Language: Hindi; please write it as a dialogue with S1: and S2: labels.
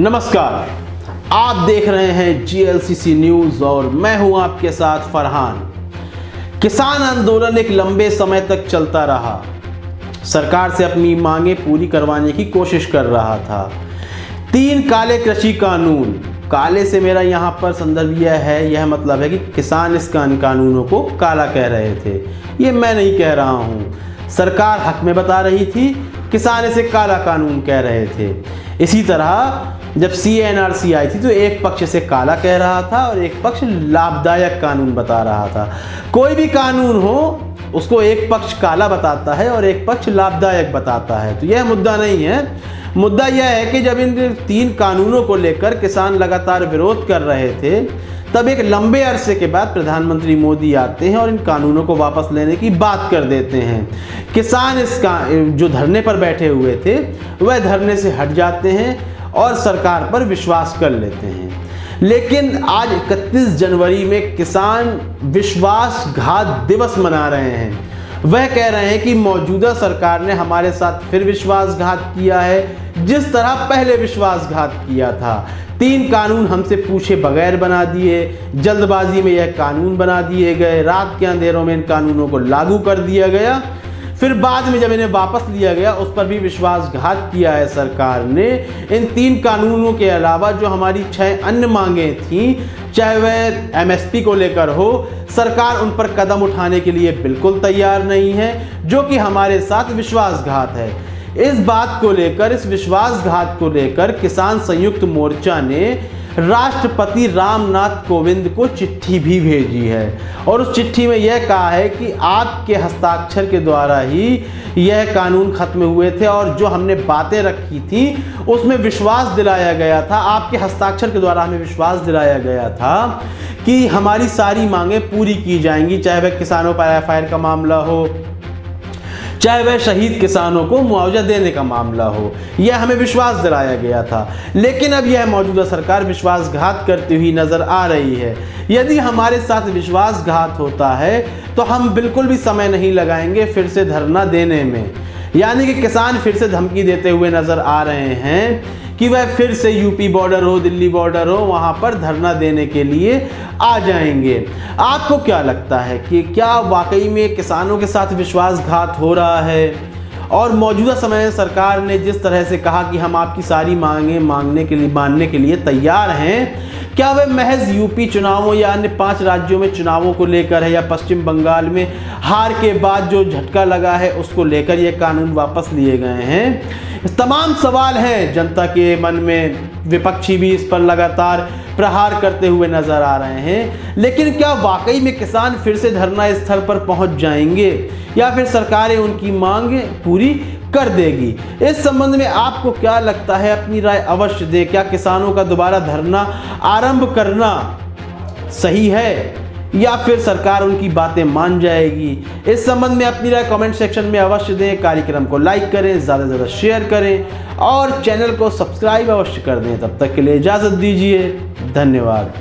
S1: नमस्कार, आप देख रहे हैं GLCC न्यूज़ और मैं हूं आपके साथ फरहान। किसान आंदोलन एक लंबे समय तक चलता रहा, सरकार से अपनी मांगें पूरी करवाने की कोशिश कर रहा था। 3 काले कृषि कानून, काले से मेरा यहाँ पर संदर्भ यह मतलब है कि किसान इस कानूनों को काला कह रहे थे। ये मैं नहीं कह रहा हूँ, सरकार हक में बता रही थी, किसान इसे काला कानून कह रहे थे। इसी तरह जब CNRC आई थी तो एक पक्ष इसे काला कह रहा था और एक पक्ष लाभदायक कानून बता रहा था। कोई भी कानून हो उसको एक पक्ष काला बताता है और एक पक्ष लाभदायक बताता है। तो यह मुद्दा नहीं है। मुद्दा यह है कि जब इन 3 कानूनों को लेकर किसान लगातार विरोध कर रहे थे, तब एक लंबे अरसे के बाद प्रधानमंत्री मोदी आते हैं और इन कानूनों को वापस लेने की बात कर देते हैं। किसान जो धरने पर बैठे हुए थे वह धरने से हट जाते हैं और सरकार पर विश्वास कर लेते हैं। लेकिन आज 31 जनवरी में किसान विश्वासघात दिवस मना रहे हैं। वह कह रहे हैं कि मौजूदा सरकार ने हमारे साथ फिर विश्वासघात किया है, जिस तरह पहले विश्वासघात किया था। 3 कानून हमसे पूछे बगैर बना दिए, जल्दबाजी में यह कानून बना दिए गए, रात के अंधेरों में इन कानूनों को लागू कर दिया गया। फिर बाद में जब इन्हें वापस लिया गया उस पर भी विश्वासघात किया है सरकार ने। इन 3 कानूनों के अलावा जो हमारी 6 अन्य मांगें थीं, चाहे वह MSP को लेकर हो, सरकार उन पर कदम उठाने के लिए बिल्कुल तैयार नहीं है, जो कि हमारे साथ विश्वासघात है। इस बात को लेकर, इस विश्वासघात को लेकर किसान संयुक्त मोर्चा ने राष्ट्रपति रामनाथ कोविंद को चिट्ठी भी भेजी है और उस चिट्ठी में यह कहा है कि आपके हस्ताक्षर के द्वारा ही यह कानून खत्म हुए थे और जो हमने बातें रखी थी उसमें विश्वास दिलाया गया था, आपके हस्ताक्षर के द्वारा हमें विश्वास दिलाया गया था कि हमारी सारी मांगें पूरी की जाएंगी, चाहे वह किसानों पर FIR का मामला हो, चाहे वह शहीद किसानों को मुआवजा देने का मामला हो। यह हमें विश्वास दिलाया गया था। लेकिन अब यह मौजूदा सरकार विश्वासघात करती हुई नजर आ रही है। यदि हमारे साथ विश्वासघात होता है तो हम बिल्कुल भी समय नहीं लगाएंगे फिर से धरना देने में। यानी कि किसान फिर से धमकी देते हुए नजर आ रहे हैं कि वह फिर से UP बॉर्डर हो, दिल्ली बॉर्डर हो, वहाँ पर धरना देने के लिए आ जाएंगे। आपको क्या लगता है कि क्या वाकई में किसानों के साथ विश्वासघात हो रहा है? और मौजूदा समय में सरकार ने जिस तरह से कहा कि हम आपकी सारी मांगें मानने के लिए तैयार हैं, क्या वह महज UP चुनावों या अन्य 5 राज्यों में चुनावों को लेकर है, या पश्चिम बंगाल में हार के बाद जो झटका लगा है उसको लेकर ये कानून वापस लिए गए हैं? तमाम सवाल हैं जनता के मन में। विपक्षी भी इस पर लगातार प्रहार करते हुए नजर आ रहे हैं। लेकिन क्या वाकई में किसान फिर से धरना स्थल पर पहुंच जाएंगे या फिर सरकारें उनकी मांग पूरी कर देगी? इस संबंध में आपको क्या लगता है? अपनी राय अवश्य दें। क्या किसानों का दोबारा धरना आरंभ करना सही है या फिर सरकार उनकी बातें मान जाएगी? इस संबंध में अपनी राय कमेंट सेक्शन में अवश्य दें। कार्यक्रम को लाइक करें, ज़्यादा से ज़्यादा शेयर करें और चैनल को सब्सक्राइब अवश्य कर दें। तब तक के लिए इजाज़त दीजिए। धन्यवाद।